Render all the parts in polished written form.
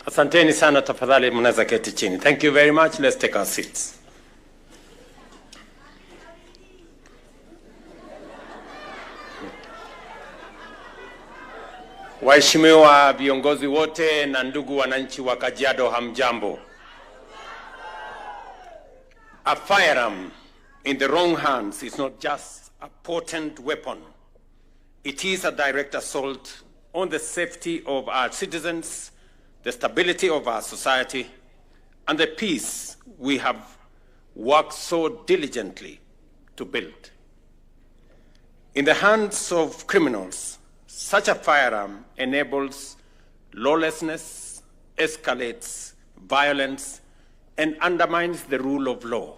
Asanteni sana, tafadhali mnaweza keti chini. Thank you very much. Let's take our seats. Waheshimiwa viongozi wote na ndugu wananchi wa Kajiado, hamjambo. A firearm in the wrong hands is not just a potent weapon. It is a direct assault on the safety of our citizens, the stability of our society, and the peace we have worked so diligently to build. In the hands of criminals, such a firearm enables lawlessness, escalates violence, and undermines the rule of law.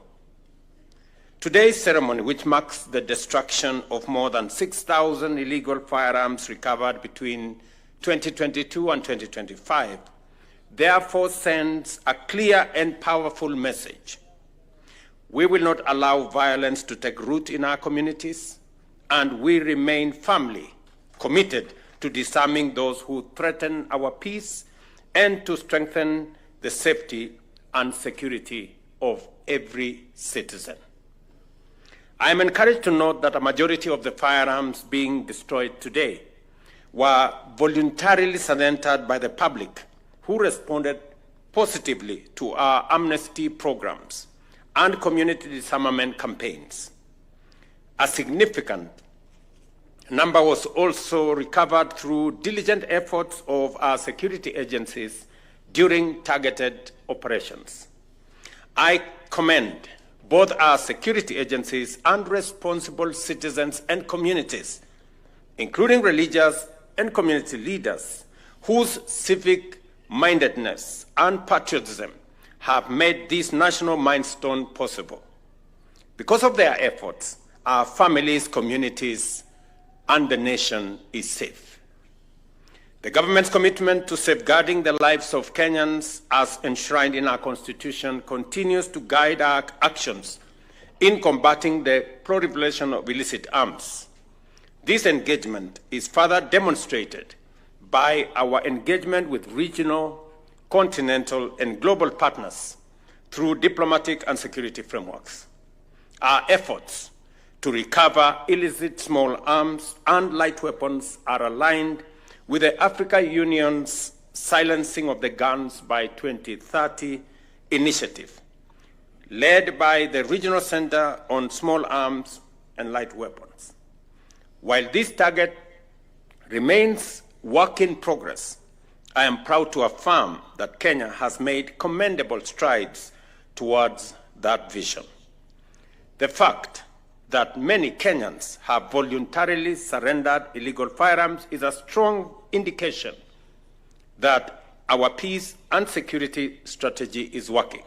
Today's ceremony, which marks the destruction of more than 6,000 illegal firearms recovered between 2022 and 2025, therefore sends a clear and powerful message. We will not allow violence to take root in our communities, and we remain firmly committed to disarming those who threaten our peace and to strengthen the safety and security of every citizen. I am encouraged to note that a majority of the firearms being destroyed today were voluntarily surrendered by the public, who responded positively to our amnesty programs and community disarmament campaigns. A significant number was also recovered through diligent efforts of our security agencies during targeted operations. I commend both our security agencies and responsible citizens and communities, including religious and community leaders, whose civic mindedness and patriotism have made this national milestone possible. Because of their efforts, our families, communities, and the nation is safe. The government's commitment to safeguarding the lives of Kenyans, as enshrined in our Constitution, continues to guide our actions in combating the proliferation of illicit arms. This engagement is further demonstrated by our engagement with regional, continental, and global partners through diplomatic and security frameworks. Our efforts to recover illicit small arms and light weapons are aligned with the African Union's Silencing of the Guns by 2030 initiative, led by the Regional Center on Small Arms and Light Weapons. While this target remains work in progress, I am proud to affirm that Kenya has made commendable strides towards that vision. The fact that many Kenyans have voluntarily surrendered illegal firearms is a strong indication that our peace and security strategy is working.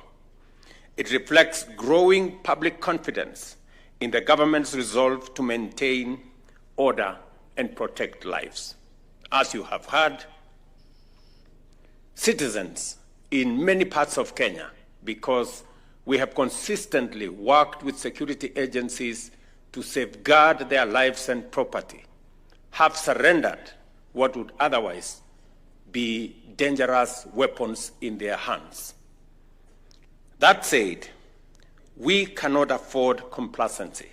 It reflects growing public confidence in the government's resolve to maintain order and protect lives. As you have heard, citizens in many parts of Kenya, because we have consistently worked with security agencies to safeguard their lives and property, have surrendered what would otherwise be dangerous weapons in their hands. That said, we cannot afford complacency.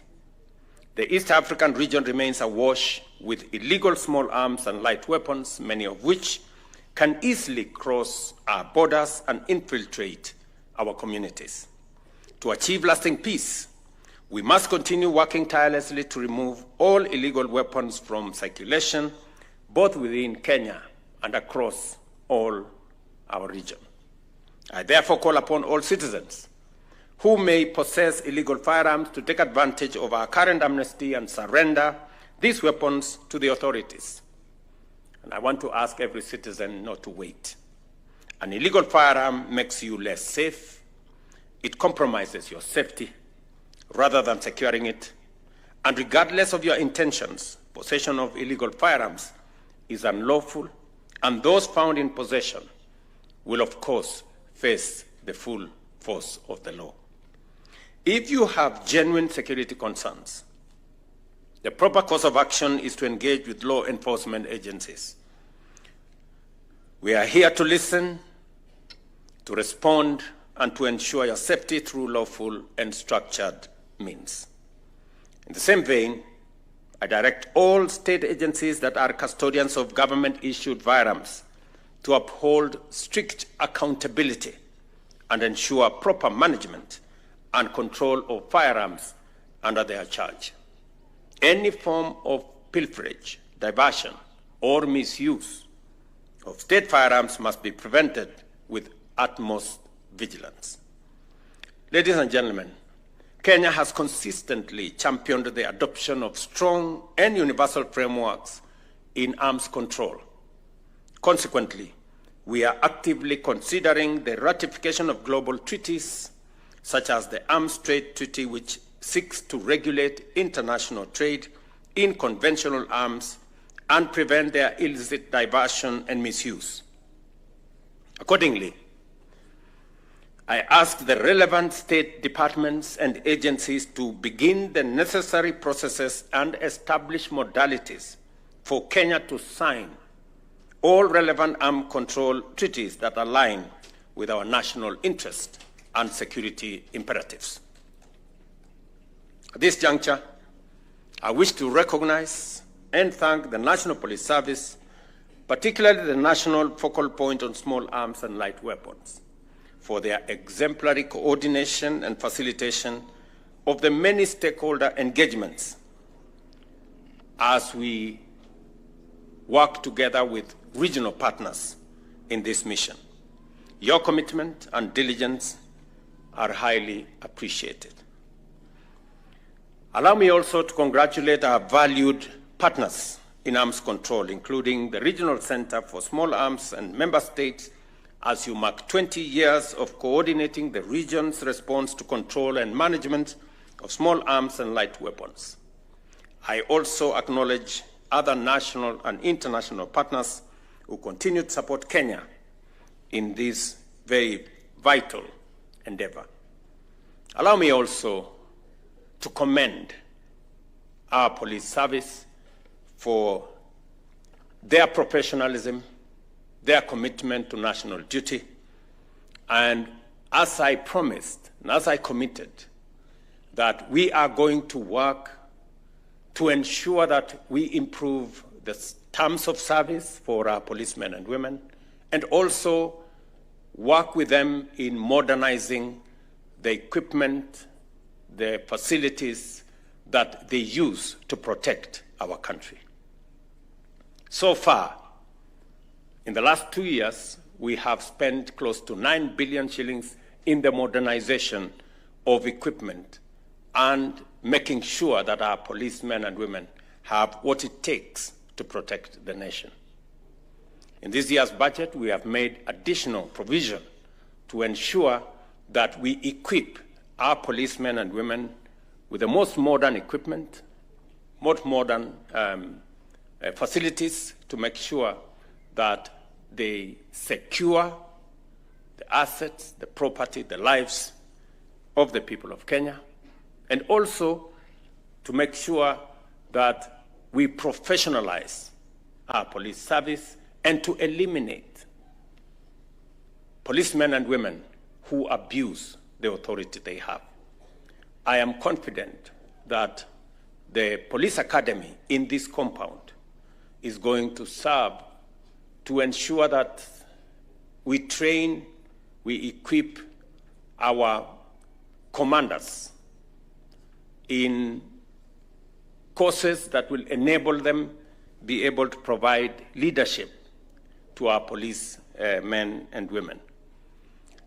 The East African region remains awash with illegal small arms and light weapons, many of which can easily cross our borders and infiltrate our communities. To achieve lasting peace, we must continue working tirelessly to remove all illegal weapons from circulation, both within Kenya and across all our region. I therefore call upon all citizens who may possess illegal firearms to take advantage of our current amnesty and surrender these weapons to the authorities. And I want to ask every citizen not to wait. An illegal firearm makes you less safe. It compromises your safety rather than securing it. And regardless of your intentions, possession of illegal firearms is unlawful, and those found in possession will, of course, face the full force of the law. If you have genuine security concerns, the proper course of action is to engage with law enforcement agencies. We are here to listen to respond and to ensure your safety through lawful and structured means. In the same vein, I direct all state agencies that are custodians of government-issued firearms to uphold strict accountability and ensure proper management and control of firearms under their charge. Any form of pilferage, diversion, or misuse of state firearms must be prevented with utmost vigilance. Ladies and gentlemen, Kenya has consistently championed the adoption of strong and universal frameworks in arms control. Consequently, we are actively considering the ratification of global treaties, such as the Arms Trade Treaty, which seeks to regulate international trade in conventional arms and prevent their illicit diversion and misuse. Accordingly, I ask the relevant state departments and agencies to begin the necessary processes and establish modalities for Kenya to sign all relevant arms control treaties that align with our national interest and security imperatives. At this juncture, I wish to recognize and thank the National Police Service, particularly the National Focal Point on Small Arms and Light Weapons, for their exemplary coordination and facilitation of the many stakeholder engagements as we work together with regional partners in this mission. Your commitment and diligence are highly appreciated. Allow me also to congratulate our valued partners in arms control, including the Regional Center for Small Arms and member states, as you mark 20 years of coordinating the region's response to control and management of small arms and light weapons. I also acknowledge other national and international partners who continue to support Kenya in this very vital endeavor. Allow me also to commend our police service for their professionalism, their commitment to national duty, and as I promised and as I committed, that we are going to work to ensure that we improve the terms of service for our policemen and women, and also work with them in modernizing the equipment, the facilities that they use to protect our country. So far, in the last 2 years, we have spent close to 9 billion shillings in the modernization of equipment and making sure that our policemen and women have what it takes to protect the nation. In this year's budget, we have made additional provision to ensure that we equip our policemen and women with the most modern equipment, most modern facilities to make sure that they secure the assets, the property, the lives of the people of Kenya, and also to make sure that we professionalize our police service and to eliminate policemen and women who abuse the authority they have. I am confident that the police academy in this compound is going to serve to ensure that we train, we equip our commanders in courses that will enable them be able to provide leadership to our police men and women.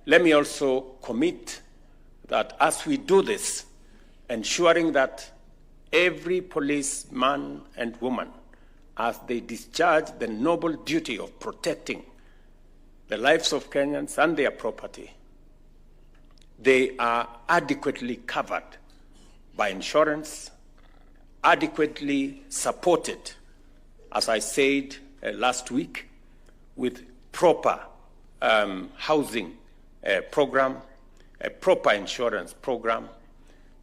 Let me also commit that as we do this, ensuring that every policeman and woman, as they discharge the noble duty of protecting the lives of Kenyans and their property, they are adequately covered by insurance, adequately supported, as I said last week, with proper housing program, a proper insurance program,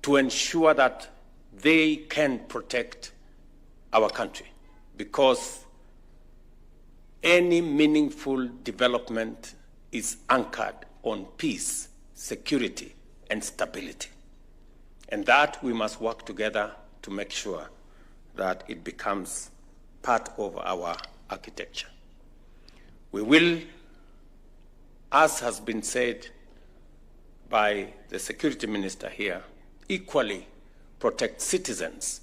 to ensure that they can protect our country. Because any meaningful development is anchored on peace, security, and stability. And that we must work together to make sure that it becomes part of our architecture. We will, as has been said by the security minister here, equally protect citizens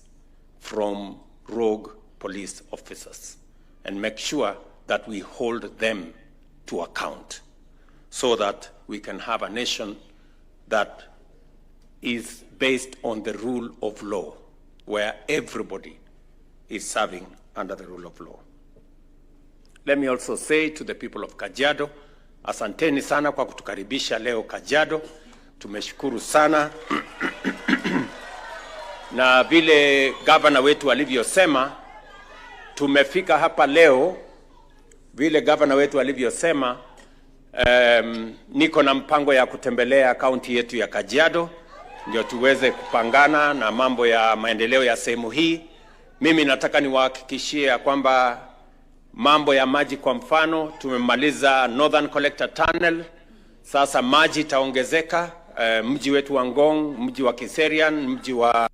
from rogue police officers and make sure that we hold them to account so that we can have a nation that is based on the rule of law, where everybody is serving under the rule of law. Let me also say to the people of Kajiado, asanteni sana kwa kutukaribisha leo Kajiado. Tumeshukuru sana. Na vile gavana wetu alivyosema, tumefika hapa leo, vile gavana wetu alivyosema, niko na mpango ya kutembelea kaunti yetu ya Kajiado, ndio tuweze kupangana na mambo ya maendeleo ya sehemu hii. Mimi nataka niwahakikishie kwamba mambo ya maji, kwa mfano, tumemaliza Northern Collector Tunnel, sasa maji itaongezeka. Mji wetu wa Ngong, mji wa Kiserian, mji wa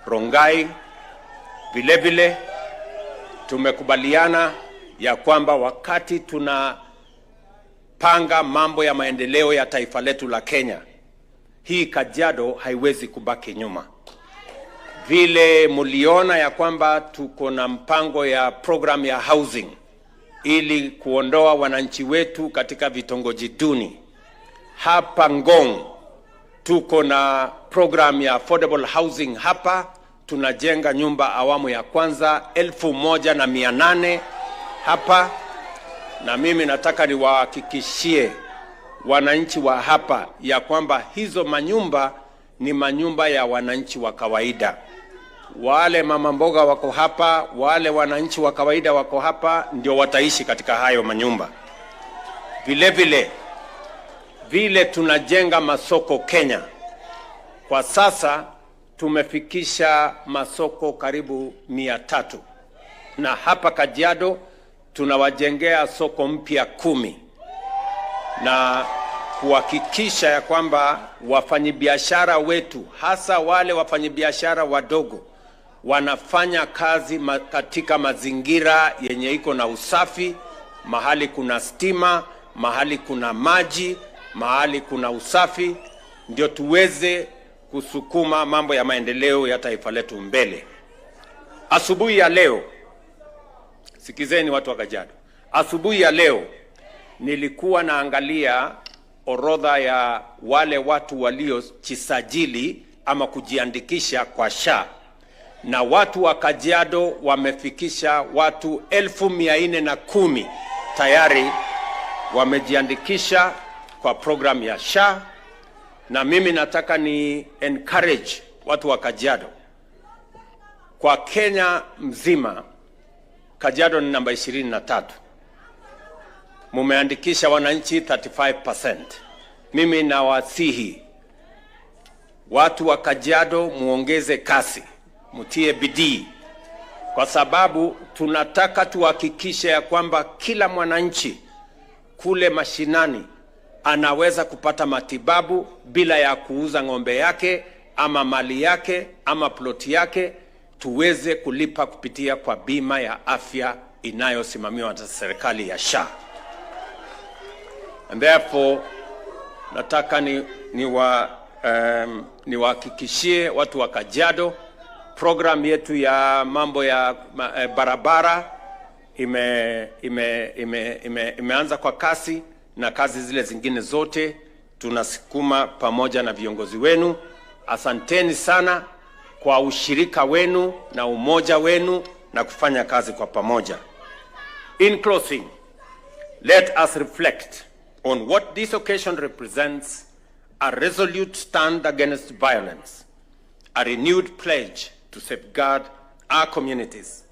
Rongai. Vile vile tumekubaliana ya kwamba wakati tunapanga mambo ya maendeleo ya taifa letu la Kenya, hii Kajiado haiwezi kubaki nyuma. Vile muliona ya kwamba tuko na mpango ya program ya housing ili kuondoa wananchi wetu katika vitongoji duni. Hapa Ngong tuko na program ya affordable housing. Hapa tunajenga nyumba awamu ya kwanza 1,800 hapa, na mimi nataka niwahakikishie wananchi wa hapa ya kwamba hizo manyumba ni manyumba ya wananchi wa kawaida. Wale mama mboga wako hapa, wale wananchi wa kawaida wako hapa, ndio wataishi katika hayo manyumba. Vile tunajenga masoko Kenya. Kwa sasa tumefikisha masoko karibu 300. Na hapa Kajiado tunawajengea soko mpya 10. Na kuhakikisha ya kwamba wafanyabiashara wetu, hasa wale wafanyabiashara wadogo, wanafanya kazi katika mazingira yenye iko na usafi, mahali kuna stima, mahali kuna maji, mahali kuna usafi, ndio tuweze kusukuma mambo ya maendeleo ya taifa letu mbele. Asubuhi ya leo, sikizeni watu wa Kajiado, asubuhi ya leo nilikuwa naangalia orodha ya wale watu waliojisajili ama kujiandikisha kwa SHA, na watu wa Kajiado wamefikisha watu 410 tayari wamejiandikisha kwa program ya SHA. Na mimi nataka ni encourage watu wa Kajiado. Kwa Kenya mzima, Kajiado ni namba 23. Mumeandikisha wananchi 35%. Mimi nawasihi watu wa Kajiado muongeze kasi, mutie bidii, kwa sababu tunataka tuhakikishe ya kwamba kila mwananchi kule mashinani anaweza kupata matibabu bila ya kuuza ng'ombe yake ama mali yake ama ploti yake. Tuweze kulipa kupitia kwa bima ya afya inayosimamiwa na serikali ya SHA. And therefore, nataka niwahakikishie watu wa Kajiado, program yetu ya mambo ya barabara imeanza kwa kasi, na kazi zile zingine zote tunasukuma pamoja na viongozi wenu. Asanteni sana kwa ushirika wenu na umoja wenu na kufanya kazi kwa pamoja. In closing, let us reflect on what this occasion represents: a resolute stand against violence, a renewed pledge to safeguard our communities,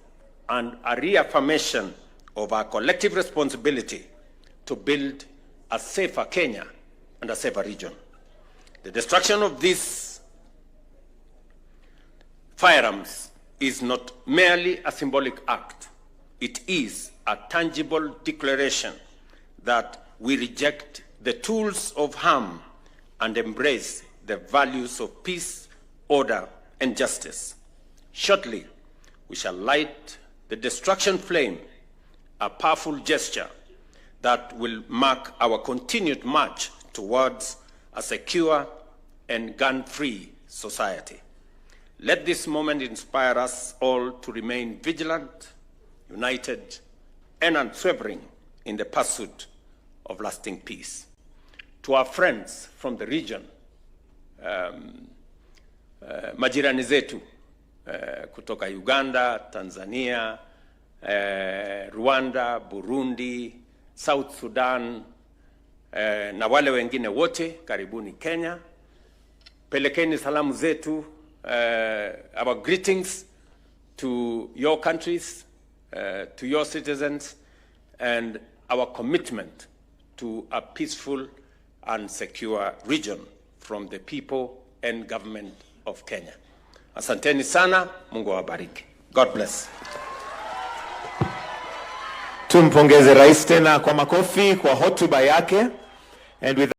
and a reaffirmation of our collective responsibility to build a safer Kenya and a safer region. The destruction of these firearms is not merely a symbolic act. It is a tangible declaration that we reject the tools of harm and embrace the values of peace, order, and justice. Shortly, we shall light the destruction flame, a powerful gesture that will mark our continued march towards a secure and gun-free society. Let this moment inspire us all to remain vigilant, united, and unwavering in the pursuit of lasting peace. To our friends from the region, majirani zetu kutoka Uganda, Tanzania, Rwanda, Burundi, South Sudan, na wale wengine wote, karibuni Kenya. Pelekeni salamu zetu, our greetings to your countries, to your citizens, and our commitment to a peaceful and secure region from the people and government of Kenya. Asanteni sana, Mungu awabariki. God bless. Tumpongeze Rais tena kwa makofi kwa hotuba yake. And with